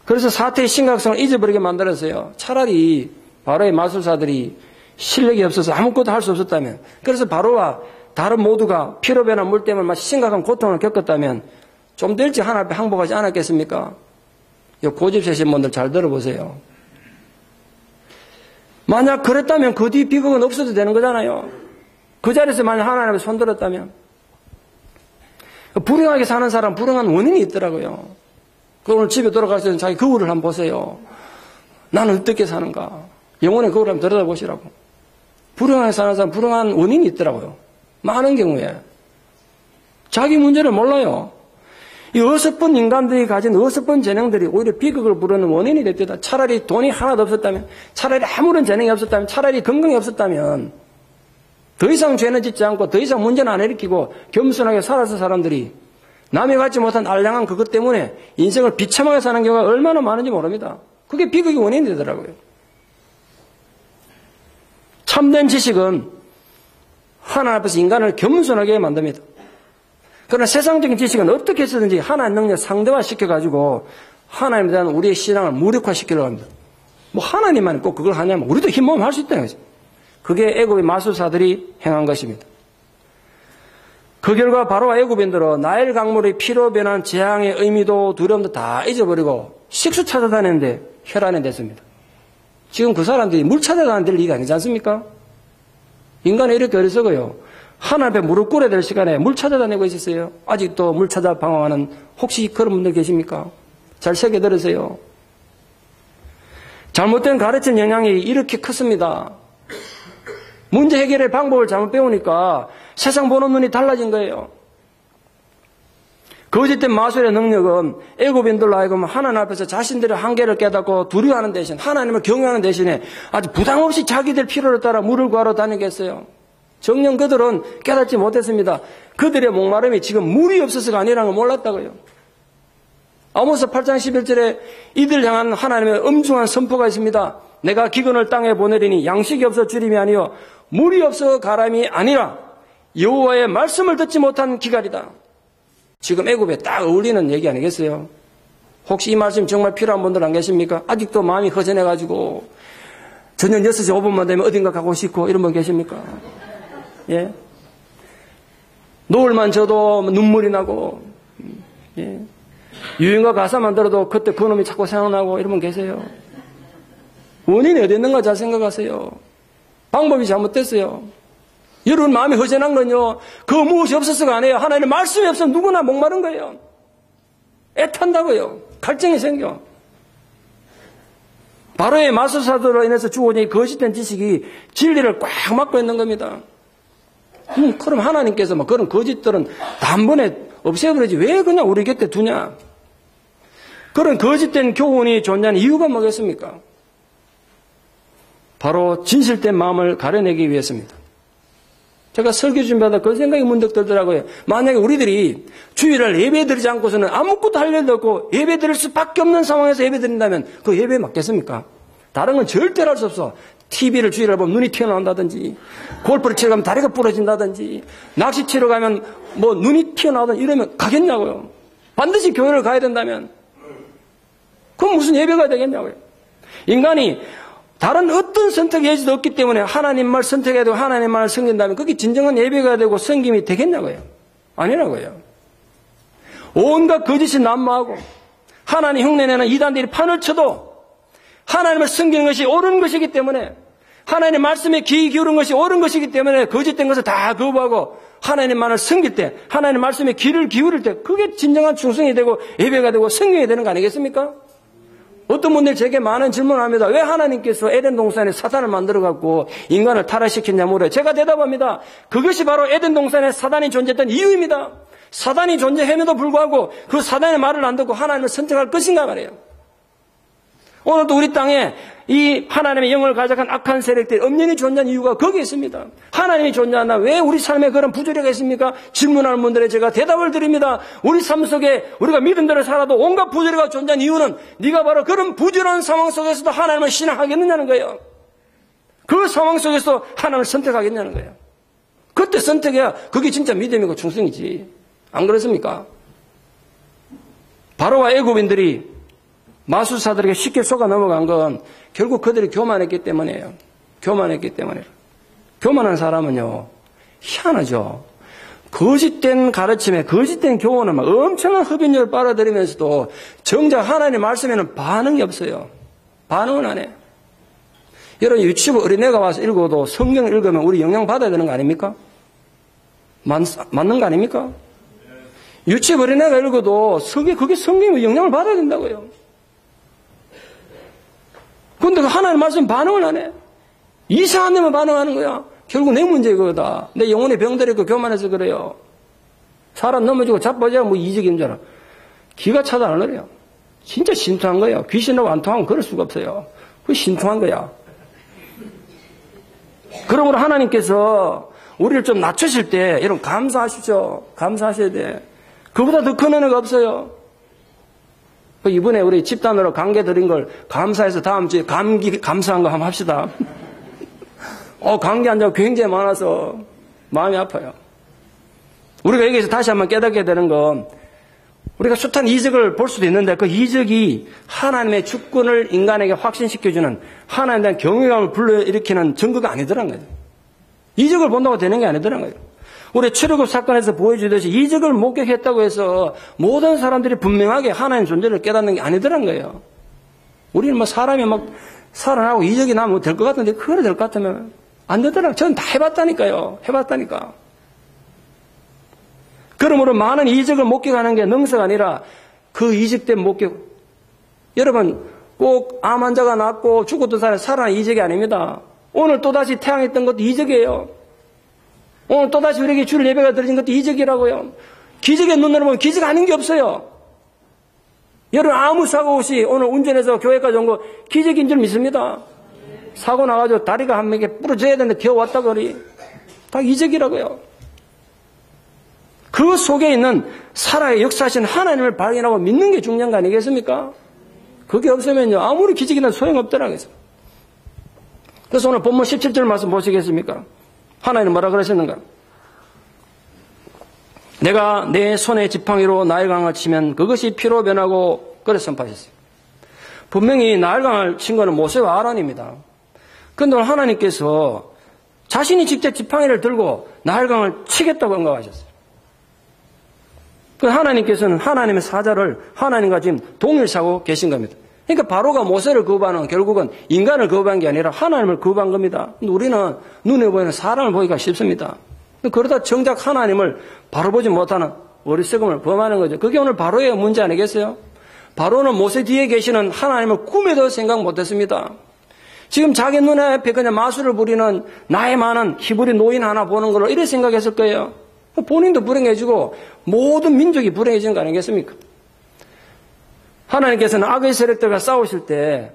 그래서 사태의 심각성을 잊어버리게 만들었어요. 차라리 바로의 마술사들이 실력이 없어서 아무것도 할 수 없었다면, 그래서 바로와 다른 모두가 피로 변한 물 때문에 심각한 고통을 겪었다면 좀 더 일찍 하나님 앞에 항복하지 않았겠습니까? 이 고집 세신 분들 잘 들어보세요. 만약 그랬다면 그 뒤 비극은 없어도 되는 거잖아요. 그 자리에서 만약 하나님 앞에 손들었다면. 불행하게 사는 사람 불행한 원인이 있더라고요. 오늘 집에 돌아가실 때는 자기 거울을 한번 보세요. 나는 어떻게 사는가. 영혼의 거울을 한번 들여다보시라고. 불행하게 사는 사람 불행한 원인이 있더라고요. 많은 경우에. 자기 문제를 몰라요. 이 어설픈 인간들이 가진 어설픈 재능들이 오히려 비극을 부르는 원인이 됐다. 차라리 돈이 하나도 없었다면, 차라리 아무런 재능이 없었다면, 차라리 건강이 없었다면 더 이상 죄는 짓지 않고 더 이상 문제는 안 일으키고 겸손하게 살아서 사람들이 남이 갖지 못한 알량한 그것 때문에 인생을 비참하게 사는 경우가 얼마나 많은지 모릅니다. 그게 비극의 원인이 되더라고요. 참된 지식은 하나님 앞에서 인간을 겸손하게 만듭니다. 그러나 세상적인 지식은 어떻게 해서든지 하나님의 능력을 상대화시켜가지고 하나님에 대한 우리의 신앙을 무력화시키려고 합니다. 뭐 하나님만 꼭 그걸 하냐면 우리도 힘모으면 할 수 있다는 거죠. 그게 애굽의 마술사들이 행한 것입니다. 그 결과 바로와 애굽인들은 나일 강물의 피로 변한 재앙의 의미도 두려움도 다 잊어버리고 식수 찾아다니는데 혈안이 됐습니다. 지금 그 사람들이 물 찾아다니는 데 일이 아니지 않습니까? 인간이 이렇게 어리석어요. 하나님 앞에 무릎 꿇어야 될 시간에 물 찾아다니고 있었어요. 아직도 물 찾아 방황하는 혹시 그런 분들 계십니까? 잘 새겨 들으세요. 잘못된 가르친 영향이 이렇게 컸습니다. 문제 해결의 방법을 잘못 배우니까 세상 보는 눈이 달라진 거예요. 거짓된 마술의 능력은 애굽인들로 하여금 하나님 앞에서 자신들의 한계를 깨닫고 두려워하는 대신 하나님을 경외하는 대신에 아주 부담 없이 자기들 필요를 따라 물을 구하러 다니게 했어요. 정녕 그들은 깨닫지 못했습니다. 그들의 목마름이 지금 물이 없어서가 아니라는 걸 몰랐다고요. 아모스 8장 11절에 이들 향한 하나님의 엄중한 선포가 있습니다. 내가 기근을 땅에 보내리니 양식이 없어 주림이 아니요 물이 없어 가람이 아니라 여호와의 말씀을 듣지 못한 기갈이다. 지금 애굽에 딱 어울리는 얘기 아니겠어요? 혹시 이 말씀 정말 필요한 분들 안 계십니까? 아직도 마음이 허전해가지고 저녁 6시 5분만 되면 어딘가 가고 싶고 이런 분 계십니까? 예? 노을만 져도 눈물이 나고, 예? 유행가 가사만 들어도 그때 그놈이 자꾸 생각나고 이런 분 계세요? 원인이 어디 있는가 잘 생각하세요. 방법이 잘못됐어요. 여러분 마음이 허전한 건요, 그 무엇이 없어서가 아니에요. 하나님의 말씀이 없으면 누구나 목마른 거예요. 애탄다고요. 갈증이 생겨. 바로의 마술사들로 인해서 주어진 거짓된 지식이 진리를 꽉 막고 있는 겁니다. 그럼 하나님께서 그런 거짓들은 단번에 없애버리지 왜 그냥 우리 곁에 두냐? 그런 거짓된 교훈이 존재하는 이유가 뭐겠습니까? 바로 진실된 마음을 가려내기 위해서입니다. 제가 설교 준비하다 그 생각이 문득 들더라고요. 만약에 우리들이 주일날 예배 드리지 않고서는 아무것도 할 일도 없고 예배 드릴 수밖에 없는 상황에서 예배 드린다면 그 예배에 맞겠습니까? 다른 건 절대로 할 수 없어. TV를 주일날 보면 눈이 튀어나온다든지, 골프를 치러 가면 다리가 부러진다든지, 낚시 치러 가면 눈이 튀어나오든지 이러면 가겠냐고요. 반드시 교회를 가야 된다면. 그럼 무슨 예배가 되겠냐고요. 인간이 다른 어떤 선택의 여지도 없기 때문에 하나님만 선택해야 되고 하나님만을 섬긴다면 그게 진정한 예배가 되고 섬김이 되겠냐고요. 아니라고요. 온갖 거짓이 난무하고 하나님 흉내내는 이단들이 판을 쳐도 하나님을 섬기는 것이 옳은 것이기 때문에 하나님의 말씀에 귀 기울인 것이 옳은 것이기 때문에 거짓된 것을 다 거부하고 하나님만을 섬길 때 하나님의 말씀에 귀를 기울일 때 그게 진정한 충성이 되고 예배가 되고 성경이 되는 거 아니겠습니까? 어떤 분들이 제게 많은 질문을 합니다. 왜 하나님께서 에덴 동산에 사단을 만들어갖고 인간을 타락시켰냐 물어요. 제가 대답합니다. 그것이 바로 에덴 동산에 사단이 존재했던 이유입니다. 사단이 존재함에도 불구하고 그 사단의 말을 안 듣고 하나님을 선택할 것인가 말이에요. 오늘도 우리 땅에 이 하나님의 영을 가져간 악한 세력들이 엄연히 존재한 이유가 거기에 있습니다. 하나님이 존재한다. 왜 우리 삶에 그런 부조리가 있습니까? 질문하는 분들에 제가 대답을 드립니다. 우리 삶 속에 우리가 믿음대로 살아도 온갖 부조리가 존재한 이유는 네가 바로 그런 부조리한 상황 속에서도 하나님을 신앙하겠느냐는 거예요. 그 상황 속에서 하나님을 선택하겠냐는 거예요. 그때 선택해야 그게 진짜 믿음이고 충성이지. 안 그렇습니까? 바로와 애굽인들이 마술사들에게 쉽게 속아 넘어간 건 결국 그들이 교만했기 때문이에요. 교만했기 때문에. 교만한 사람은요, 희한하죠. 거짓된 가르침에, 거짓된 교훈을 막 엄청난 흡인력을 빨아들이면서도 정작 하나님의 말씀에는 반응이 없어요. 반응은 안 해. 여러분, 유치부 어린애가 와서 읽어도 성경을 읽으면 우리 영향 받아야 되는 거 아닙니까? 맞는 거 아닙니까? 유치부 어린애가 읽어도 그게 성경에 영향을 받아야 된다고요. 그런데 하나님 말씀 반응을 안 해. 이상한 데만 반응하는 거야. 결국 내 문제 이거다. 내 영혼의 병들이 그 교만해서 그래요. 사람 넘어지고 자빠져야 이적인 줄 알아. 기가 차도 안 그래요. 진짜 신통한 거예요. 귀신하고 안 통하면 그럴 수가 없어요. 그게 신통한 거야. 그러므로 하나님께서 우리를 좀 낮추실 때 여러분 감사하시죠. 감사하셔야 돼. 그보다 더 큰 은혜가 없어요. 이번에 우리 집단으로 관계 드린 걸 감사해서 다음 주에 감사한 거 한번 합시다. 관계 한 장 굉장히 많아서 마음이 아파요. 우리가 여기서 다시 한번 깨닫게 되는 건 우리가 숱한 이적을 볼 수도 있는데 그 이적이 하나님의 주권을 인간에게 확신시켜주는 하나님에 대한 경외감을 불러일으키는 증거가 아니더란 거예요. 이적을 본다고 되는 게 아니더란 거예요. 우리 출애굽 사건에서 보여주듯이 이적을 목격했다고 해서 모든 사람들이 분명하게 하나님 존재를 깨닫는 게 아니더란 거예요. 우리는 사람이 살아나고 이적이 나면 될 것 같은데 그래 될 것 같으면 안 되더라고요. 저는 다 해봤다니까요. 해봤다니까. 그러므로 많은 이적을 목격하는 게 능사가 아니라 그 이적된 목격. 여러분 꼭 암 환자가 낫고 죽었던 사람이 살아난 이적이 아닙니다. 오늘 또다시 태양이 뜬 것도 이적이에요. 오늘 또다시 우리에게 주일 예배가 드려진 것도 이적이라고요. 기적의 눈으로 보면 기적 아닌 게 없어요. 여러분 아무 사고 없이 오늘 운전해서 교회까지 온 거 기적인 줄 믿습니다. 사고 나가지고 다리가 한 명에 부러져야 되는데 겨우 왔다 그리. 다 이적이라고요. 그 속에 있는 살아의 역사하신 하나님을 발견하고 믿는 게 중요한 거 아니겠습니까? 그게 없으면요, 아무리 기적이나 소용없더라고요. 그래서 오늘 본문 17절 말씀 보시겠습니까? 하나님은 뭐라 그러셨는가? 내가 내 손에 지팡이로 나일강을 치면 그것이 피로 변하고, 그래 선포하셨어요. 분명히 나일강을 친 거는 모세와 아론입니다. 그런데 오늘 하나님께서 자신이 직접 지팡이를 들고 나일강을 치겠다고 언급하셨어요. 그 하나님께서는 하나님의 사자를 하나님과 지금 동일시하고 계신 겁니다. 그러니까 바로가 모세를 거부하는 결국은 인간을 거부한 게 아니라 하나님을 거부한 겁니다. 우리는 눈에 보이는 사람을 보기가 쉽습니다. 그러다 정작 하나님을 바로 보지 못하는 어리석음을 범하는 거죠. 그게 오늘 바로의 문제 아니겠어요? 바로는 모세 뒤에 계시는 하나님을 꿈에도 생각 못했습니다. 지금 자기 눈앞에 그냥 마술을 부리는 나이 많은 히브리 노인 하나 보는 걸로 이렇게 생각했을 거예요. 본인도 불행해지고 모든 민족이 불행해지는 거 아니겠습니까? 하나님께서는 악의 세력들과 싸우실 때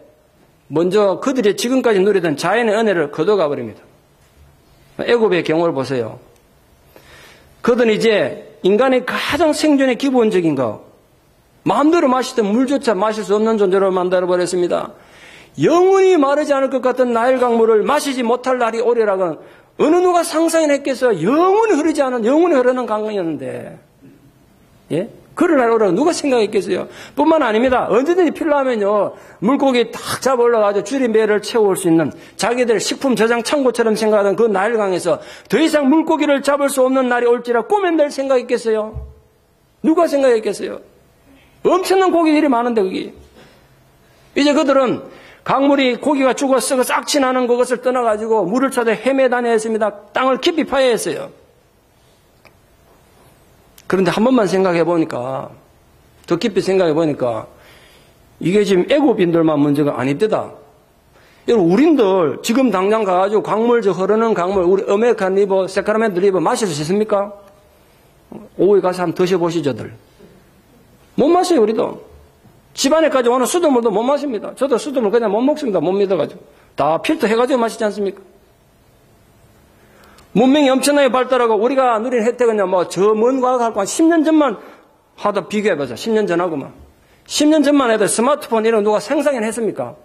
먼저 그들이 지금까지 누리던 자연의 은혜를 거둬가 버립니다. 애굽의 경우를 보세요. 그들은 이제 인간의 가장 생존의 기본적인 거, 마음대로 마시던 물조차 마실 수 없는 존재로 만들어버렸습니다. 영원히 마르지 않을 것 같은 나일 강물을 마시지 못할 날이 오리라고 어느 누가 상상했겠어요? 영원히 흐르지 않은, 영원히 흐르는 강이었는데, 예? 그럴 날 오라고 누가 생각했겠어요? 뿐만 아닙니다. 언제든지 필요하면요, 물고기 딱 잡아 올라가서 줄임배를 채워올 수 있는 자기들 식품 저장 창고처럼 생각하던 그 나일강에서 더 이상 물고기를 잡을 수 없는 날이 올지라 꼬맨들 생각했겠어요? 누가 생각했겠어요? 엄청난 고기들이 많은데, 거기. 이제 그들은 강물이 고기가 죽어 썩어 싹치 나는 그것을 떠나가지고 물을 찾아 헤매다녀야 했습니다. 땅을 깊이 파야 했어요. 그런데 한 번만 생각해 보니까, 더 깊이 생각해 보니까, 이게 지금 애굽인들만 문제가 아닙니다. 여러분, 우린들 지금 당장 가가지고 강물, 저 흐르는 강물, 우리 아메리칸 리버, 세카라멘트 리버 마실 수 있습니까? 오후에 가서 한번 드셔보시죠들. 못 마셔요, 우리도. 집안에까지 오는 수돗물도 못 마십니다. 저도 수돗물 그냥 못 먹습니다. 못 믿어가지고. 다 필터 해가지고 마시지 않습니까? 문명이 엄청나게 발달하고 우리가 누린 혜택은요, 뭐, 저 먼 과거하고 한 10년 전만 하다 비교해보자. 10년 전하고만. 10년 전만 해도 스마트폰 이런 누가 상상했습니까?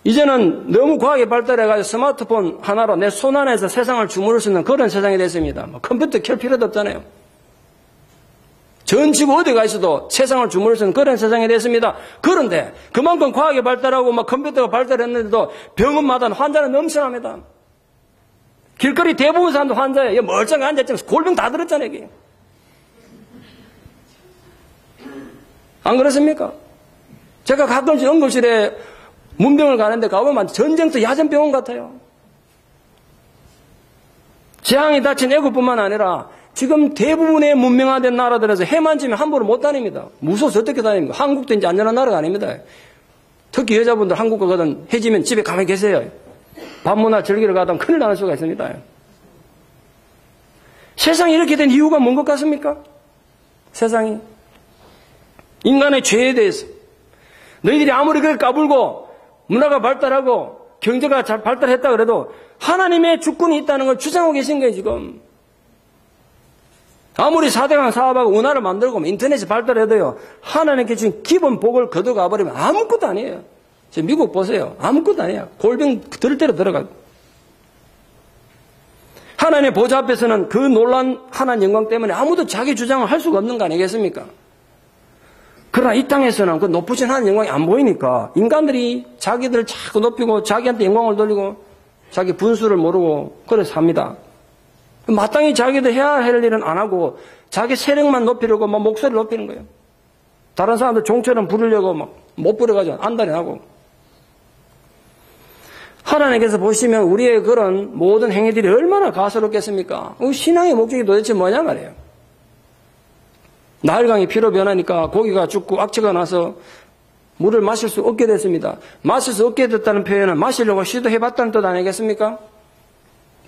이제는 너무 과학이 발달해가지고 스마트폰 하나로 내 손 안에서 세상을 주무를 수 있는 그런 세상이 됐습니다. 뭐 컴퓨터 켤 필요도 없잖아요. 전 지구 어디 가 있어도 세상을 주무를 수 있는 그런 세상이 됐습니다. 그런데 그만큼 과학이 발달하고 막 컴퓨터가 발달했는데도 병원마다 환자는 넘쳐납니다. 길거리 대부분 사람도 환자예요. 멀쩡히 앉아있지만 골병 다 들었잖아요. 이게. 안 그렇습니까? 제가 가끔씩 응급실에 문병을 가는데 가보면 전쟁터 야전병원 같아요. 재앙이 닥친 애국뿐만 아니라 지금 대부분의 문명화된 나라들에서 해만 지면 함부로 못 다닙니다. 무서워서 어떻게 다닙니까? 한국도 이제 안전한 나라가 아닙니다. 특히 여자분들 한국 가거든 해지면 집에 가만히 계세요. 밤문화 즐기러 가다 큰일 나는 수가 있습니다. 세상이 이렇게 된 이유가 뭔 것 같습니까? 세상이. 인간의 죄에 대해서. 너희들이 아무리 그걸 까불고 문화가 발달하고 경제가 잘 발달했다 그래도 하나님의 주권이 있다는 걸 주장하고 계신 거예요, 지금. 아무리 4대강 사업하고 운하를 만들고 인터넷이 발달해도요, 하나님께 주신 기본 복을 거둬가 버리면 아무것도 아니에요. 지금 미국 보세요. 아무것도 아니에요. 골병 들을 대로 들어가고. 하나님의 보좌 앞에서는 그 놀란 하나님 영광 때문에 아무도 자기 주장을 할 수가 없는 거 아니겠습니까? 그러나 이 땅에서는 그 높으신 하나님 영광이 안 보이니까 인간들이 자기들을 자꾸 높이고 자기한테 영광을 돌리고 자기 분수를 모르고 그래 삽니다. 마땅히 자기들 해야 할 일은 안 하고 자기 세력만 높이려고 막 목소리를 높이는 거예요. 다른 사람들 종처럼 부르려고 막 못 부려가지고 안달이 나고. 하나님께서 보시면 우리의 그런 모든 행위들이 얼마나 가소롭겠습니까? 신앙의 목적이 도대체 뭐냐 말이에요. 나일강이 피로 변하니까 고기가 죽고 악취가 나서 물을 마실 수 없게 됐습니다. 마실 수 없게 됐다는 표현은 마시려고 시도해봤다는 뜻 아니겠습니까?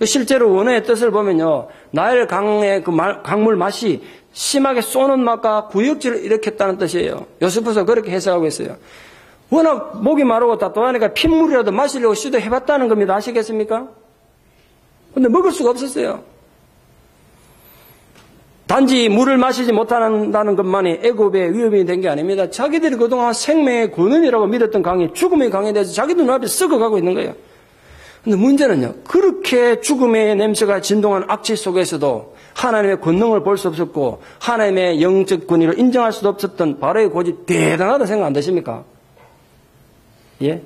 실제로 원어의 뜻을 보면요, 나일강의 그 강물 맛이 심하게 쏘는 맛과 구역질을 일으켰다는 뜻이에요. 요스푸스가 그렇게 해석하고 있어요. 워낙 목이 마르고 따뜻하니까 핏물이라도 마시려고 시도해봤다는 겁니다. 아시겠습니까? 근데 먹을 수가 없었어요. 단지 물을 마시지 못한다는 것만이 애굽의 위협이 된 게 아닙니다. 자기들이 그동안 생명의 근원이라고 믿었던 강이 죽음의 강에 대해서 자기들 눈앞에 썩어가고 있는 거예요. 근데 문제는요, 그렇게 죽음의 냄새가 진동한 악취 속에서도 하나님의 권능을 볼 수 없었고 하나님의 영적 권위를 인정할 수도 없었던 바로의 고집 대단하다 생각 안 되십니까? 예?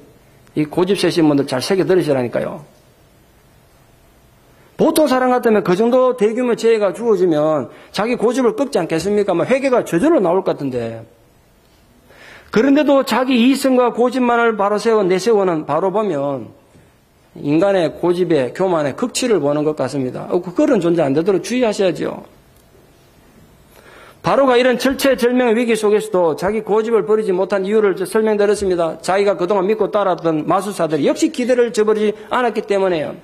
이 고집 세신 분들 잘 새겨 들으시라니까요. 보통 사람 같으면 그 정도 대규모 재해가 주어지면 자기 고집을 꺾지 않겠습니까? 회개가 저절로 나올 것 같은데. 그런데도 자기 이성과 고집만을 바로 내세우는 바로 보면 인간의 고집의 교만의 극치를 보는 것 같습니다. 그런 존재 안 되도록 주의하셔야죠. 바로가 이런 절체절명의 위기 속에서도 자기 고집을 버리지 못한 이유를 설명드렸습니다. 자기가 그동안 믿고 따랐던 마술사들이 역시 기대를 저버리지 않았기 때문에요.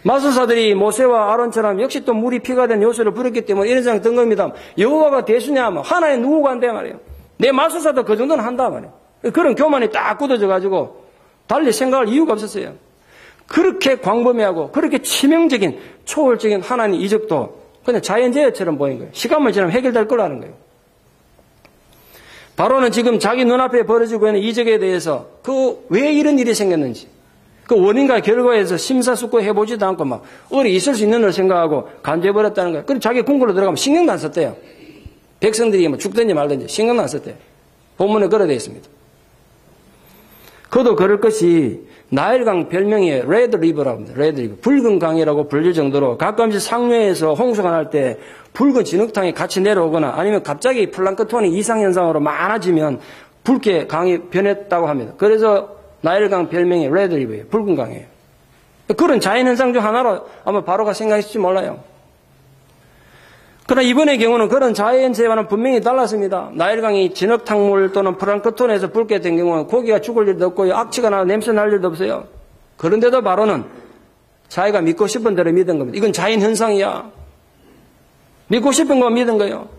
마술사들이 모세와 아론처럼 역시 또 물이 피가 된 요소를 부렸기 때문에 이런 생각 든 겁니다. 여호와가 대수냐 하면 하나의 누구가 한대 말이에요. 내 마술사도 그 정도는 한다 말이에요. 그런 교만이 딱 굳어져가지고 달리 생각할 이유가 없었어요. 그렇게 광범위하고 그렇게 치명적인 초월적인 하나님 이적도 그냥 자연재해처럼 보인 거예요. 시간만 지나면 해결될 거라는 거예요. 바로는 지금 자기 눈앞에 벌어지고 있는 이적에 대해서 왜 이런 일이 생겼는지 그 원인과 결과에서 심사숙고해보지도 않고 막 있을 수 있는 걸 생각하고 간주해버렸다는 거예요. 그럼 자기 궁궐로 들어가면 신경도 안 썼대요. 백성들이 죽든지 말든지 신경도 안 썼대요. 본문에 그래 되어 있습니다. 그도 그럴 것이 나일강 별명이 레드 리버라고 합니다. 레드 리버. 붉은 강이라고 불릴 정도로 가끔씩 상류에서 홍수가 날 때 붉은 진흙탕이 같이 내려오거나 아니면 갑자기 플랑크톤이 이상현상으로 많아지면 붉게 강이 변했다고 합니다. 그래서 나일강 별명이 레드 리버예요. 붉은 강이에요. 그런 자연현상 중 하나로 아마 바로가 생각했을지 몰라요. 그러나 이번의 경우는 그런 자연재해와는 분명히 달랐습니다. 나일강이 진흙탕물 또는 플랑크톤에서 붉게 된 경우는 고기가 죽을 일도 없고요. 악취가 나고 냄새 날 일도 없어요. 그런데도 바로는 자기가 믿고 싶은 대로 믿은 겁니다. 이건 자연현상이야. 믿고 싶은 거 믿은 거예요.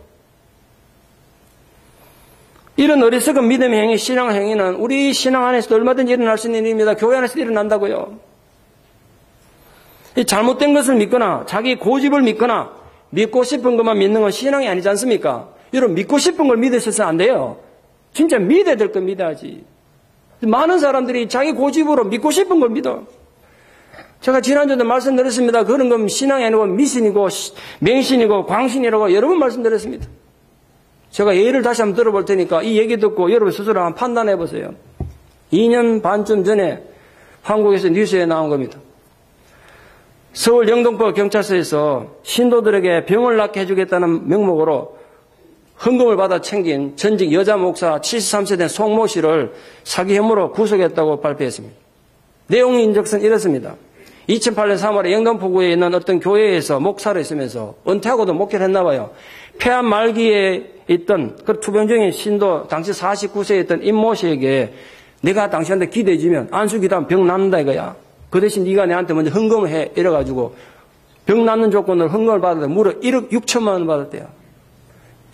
이런 어리석은 믿음의 행위, 신앙 행위는 우리 신앙 안에서도 얼마든지 일어날 수 있는 일입니다. 교회 안에서도 일어난다고요. 이 잘못된 것을 믿거나 자기 고집을 믿거나 믿고 싶은 것만 믿는 건 신앙이 아니지 않습니까? 여러분 믿고 싶은 걸 믿으셔서 안 돼요. 진짜 믿어야 될 걸 믿어야지. 많은 사람들이 자기 고집으로 믿고 싶은 걸 믿어. 제가 지난주에도 말씀드렸습니다. 그런 건 신앙이 아니고 미신이고 맹신이고 광신이라고 여러 번 말씀드렸습니다. 제가 예를 다시 한번 들어볼 테니까 이 얘기 듣고 여러분 스스로 한번 판단해 보세요. 2년 반쯤 전에 한국에서 뉴스에 나온 겁니다. 서울 영등포 경찰서에서 신도들에게 병을 낫게 해주겠다는 명목으로 헌금을 받아 챙긴 전직 여자 목사 73세 된 송모 씨를 사기 혐의로 구속했다고 발표했습니다. 내용 인적은 이렇습니다. 2008년 3월에 영등포구에 있는 어떤 교회에서 목사로 있으면서 은퇴하고도 목회를 했나 봐요. 폐암 말기에 있던 그 투병중인 신도 당시 49세에 있던 임모 씨에게 내가 당신한테 기도해주면 안수기도하면 병 낫는다 이거야. 그 대신 네가 내한테 먼저 헌금을 해 이래가지고 병 낫는 조건으로 헌금을 받았는데 무려 1억 6천만 원을 받았대요.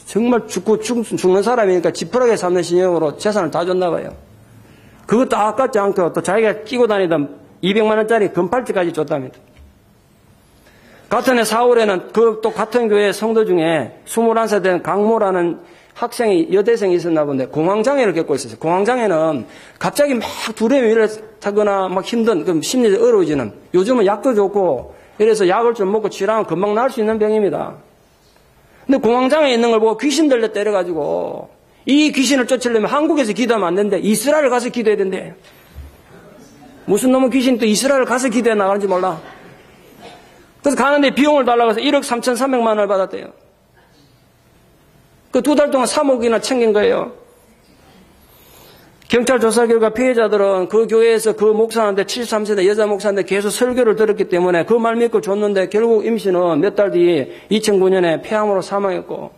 정말 죽는 사람이니까 지푸라기에 삼는 신용으로 재산을 다 줬나 봐요. 그것도 아깝지 않고 또 자기가 끼고 다니던 200만 원짜리 금팔찌까지 줬답니다. 같은 해 4월에는 그 또 같은 교회 성도 중에 21세 된 강모라는 학생이 여대생이 있었나 본데 공황장애를 겪고 있었어요. 공황장애는 갑자기 막 두려움이 일어나거나 막 힘든 그럼 심리적 어려워지는 요즘은 약도 좋고 이래서 약을 좀 먹고 치료하면 금방 나을 수 있는 병입니다. 근데 공황장애 있는 걸 보고 귀신 들려 때려가지고 이 귀신을 쫓으려면 한국에서 기도하면 안 된대. 이스라엘 가서 기도해야 된대. 무슨 놈의 귀신이 또 이스라엘 가서 기도해 나가는지 몰라. 그래서 가는데 비용을 달라고 해서 1억 3,300만 원을 받았대요. 그 2달 동안 3억이나 챙긴 거예요. 경찰 조사 결과 피해자들은 그 교회에서 그 목사한테 73세대 여자 목사한테 계속 설교를 들었기 때문에 그 말 믿고 줬는데 결국 임 씨는 몇 달 뒤에 2009년에 폐암으로 사망했고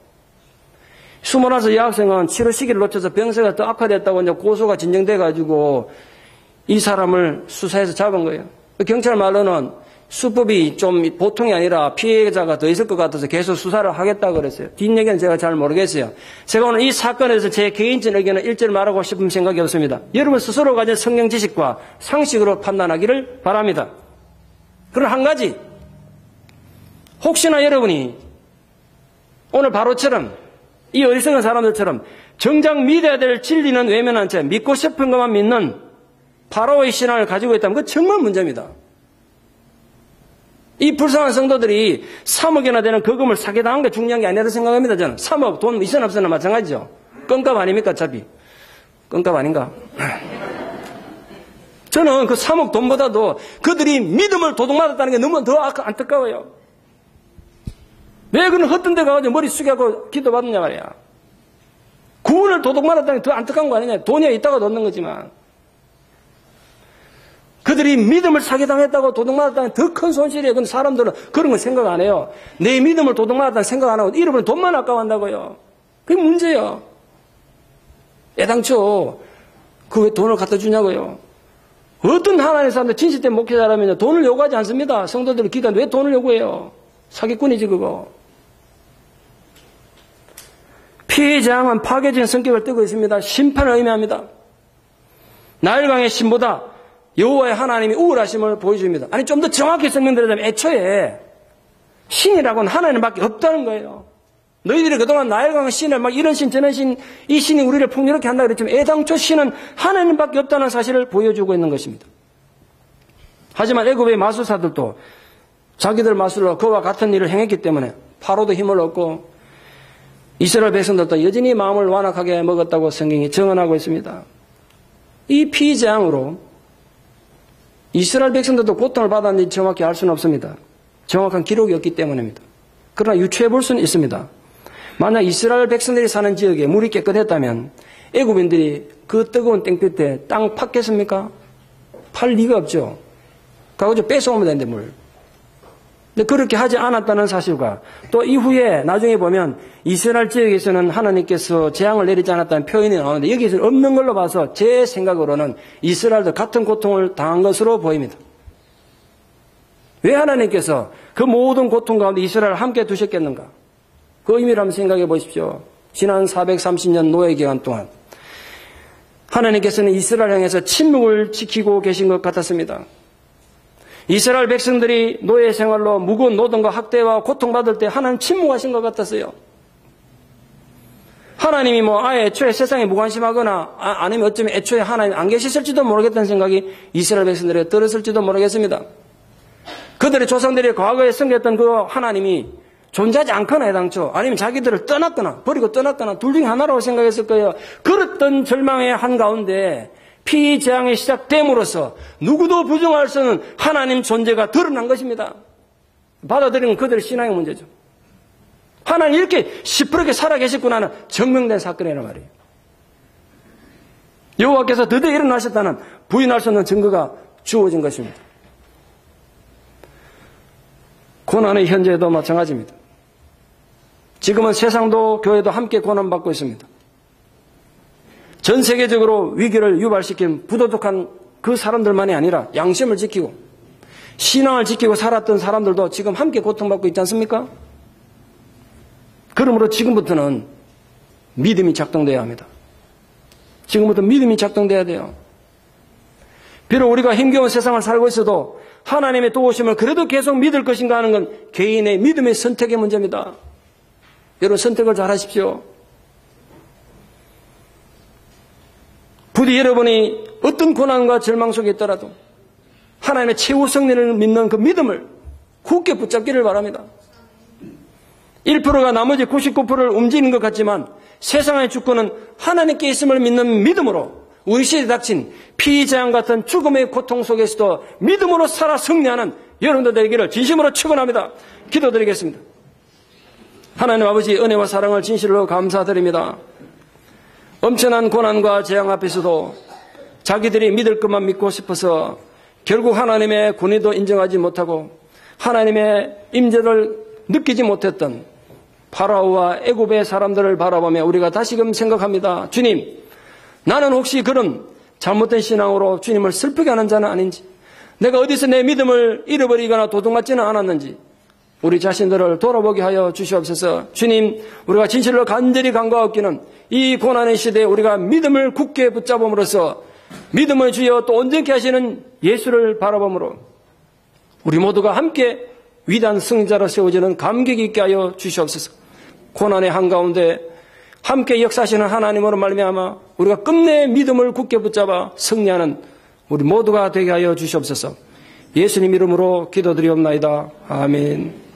21살 여학생은 치료 시기를 놓쳐서 병세가 더 악화됐다고 이제 고소가 진정돼가지고 이 사람을 수사해서 잡은 거예요. 경찰 말로는 수법이 좀 보통이 아니라 피해자가 더 있을 것 같아서 계속 수사를 하겠다고 그랬어요. 뒷얘기는 제가 잘 모르겠어요. 제가 오늘 이 사건에서 제 개인적인 의견은 일절 말하고 싶은 생각이 없습니다. 여러분 스스로 가진 성경 지식과 상식으로 판단하기를 바랍니다. 그러나 한 가지, 혹시나 여러분이 오늘 바로처럼 이 어리석은 사람들처럼 정작 믿어야 될 진리는 외면한 채 믿고 싶은 것만 믿는 바로의 신앙을 가지고 있다면 그건 정말 문제입니다. 이 불쌍한 성도들이 3억이나 되는 거금을 사기당한 게 중요한 게 아니라고 생각합니다. 저는 3억 돈 있으나 없으나 마찬가지죠. 껌값 아닙니까 어차피. 껌값 아닌가? 저는 그 3억 돈보다도 그들이 믿음을 도둑맞았다는 게 너무 더 안타까워요. 왜 그런 헛된 데 가가지고 머리 숙여갖고 기도받느냐 말이야. 구원을 도둑맞았다는 게 더 안타까운 거 아니냐. 돈이 있다가 넣는 거지만. 그들이 믿음을 사기당했다고 도둑맞았다는 더 큰 손실이에요. 근데 사람들은 그런 걸 생각 안 해요. 내 믿음을 도둑맞았다는 생각 안 하고 잃어버린 돈만 아까워한다고요. 그게 문제예요. 애당초 그 왜 돈을 갖다 주냐고요. 어떤 하나님의 사람들 진실된 목회자라면 돈을 요구하지 않습니다. 성도들이 기도하는데 왜 돈을 요구해요. 사기꾼이지 그거. 피해의 재앙은 파괴적인 성격을 띠고 있습니다. 심판을 의미합니다. 나일강의 신보다 여호와의 하나님이 우월하심을 보여줍니다. 아니 좀 더 정확히 설명드리자면 애초에 신이라고는 하나님밖에 없다는 거예요. 너희들이 그동안 나일강의 신을 막 이런 신 저런 신 이 신이 우리를 풍요롭게 한다 그랬지만 애당초 신은 하나님밖에 없다는 사실을 보여주고 있는 것입니다. 하지만 애굽의 마술사들도 자기들 마술로 그와 같은 일을 행했기 때문에 파로도 힘을 얻고 이스라엘 백성들도 여전히 마음을 완악하게 먹었다고 성경이 증언하고 있습니다. 이 피재앙으로 이스라엘 백성들도 고통을 받았는지 정확히 알 수는 없습니다. 정확한 기록이 없기 때문입니다. 그러나 유추해 볼 수는 있습니다. 만약 이스라엘 백성들이 사는 지역에 물이 깨끗했다면 애굽인들이 그 뜨거운 땡볕에 땅 팠겠습니까? 팔 리가 없죠. 가가지고 뺏어오면 되는데 물. 근데 그렇게 하지 않았다는 사실과 또 이후에 나중에 보면 이스라엘 지역에서는 하나님께서 재앙을 내리지 않았다는 표현이 나오는데 여기에서는 없는 걸로 봐서 제 생각으로는 이스라엘도 같은 고통을 당한 것으로 보입니다. 왜 하나님께서 그 모든 고통 가운데 이스라엘을 함께 두셨겠는가? 그 의미를 한번 생각해 보십시오. 지난 430년 노예 기간 동안 하나님께서는 이스라엘 향해서 침묵을 지키고 계신 것 같았습니다. 이스라엘 백성들이 노예 생활로 무거운 노동과 학대와 고통받을 때 하나님 침묵하신 것 같았어요. 하나님이 아예 애초에 세상에 무관심하거나 아니면 어쩌면 애초에 하나님 안 계셨을지도 모르겠다는 생각이 이스라엘 백성들에게 들었을지도 모르겠습니다. 그들의 조상들이 과거에 섬겼던 그 하나님이 존재하지 않거나 해당초 아니면 자기들을 떠났거나 버리고 떠났거나 둘 중에 하나라고 생각했을 거예요. 그랬던 절망의 한가운데 피재앙이 시작됨으로써 누구도 부정할 수 없는 하나님 존재가 드러난 것입니다. 받아들이는 그들의 신앙의 문제죠. 하나님 이렇게 시퍼렇게 살아계셨구나는 증명된 사건이란 말이에요. 여호와께서 드디어 일어나셨다는 부인할 수 없는 증거가 주어진 것입니다. 고난의 현재도 마찬가지입니다. 지금은 세상도 교회도 함께 고난받고 있습니다. 전 세계적으로 위기를 유발시킨 부도덕한 그 사람들만이 아니라 양심을 지키고 신앙을 지키고 살았던 사람들도 지금 함께 고통받고 있지 않습니까? 그러므로 지금부터는 믿음이 작동돼야 합니다. 지금부터 믿음이 작동돼야 돼요. 비록 우리가 힘겨운 세상을 살고 있어도 하나님의 도우심을 그래도 계속 믿을 것인가 하는 건 개인의 믿음의 선택의 문제입니다. 여러분 선택을 잘 하십시오. 부디 여러분이 어떤 고난과 절망 속에 있더라도 하나님의 최후 승리를 믿는 그 믿음을 굳게 붙잡기를 바랍니다. 1%가 나머지 99%를 움직이는 것 같지만 세상의 주권은 하나님께 있음을 믿는 믿음으로 우리 시대에 닥친 피재앙 같은 죽음의 고통 속에서도 믿음으로 살아 승리하는 여러분들 되기를 진심으로 축원합니다. 기도드리겠습니다. 하나님 아버지 은혜와 사랑을 진실로 감사드립니다. 엄청난 고난과 재앙 앞에서도 자기들이 믿을 것만 믿고 싶어서 결국 하나님의 권위도 인정하지 못하고 하나님의 임재를 느끼지 못했던 파라오와 애굽의 사람들을 바라보며 우리가 다시금 생각합니다. 주님, 나는 혹시 그런 잘못된 신앙으로 주님을 슬프게 하는 자는 아닌지, 내가 어디서 내 믿음을 잃어버리거나 도둑맞지는 않았는지 우리 자신들을 돌아보게 하여 주시옵소서. 주님, 우리가 진실로 간절히 간구하옵기는 이 고난의 시대에 우리가 믿음을 굳게 붙잡음으로써 믿음을 주여 또 온전케 하시는 예수를 바라봄으로 우리 모두가 함께 위대한 승자로 세워지는 감격이 있게 하여 주시옵소서. 고난의 한가운데 함께 역사하시는 하나님으로 말미암아 우리가 끝내 믿음을 굳게 붙잡아 승리하는 우리 모두가 되게 하여 주시옵소서. 예수님 이름으로 기도드리옵나이다. 아멘.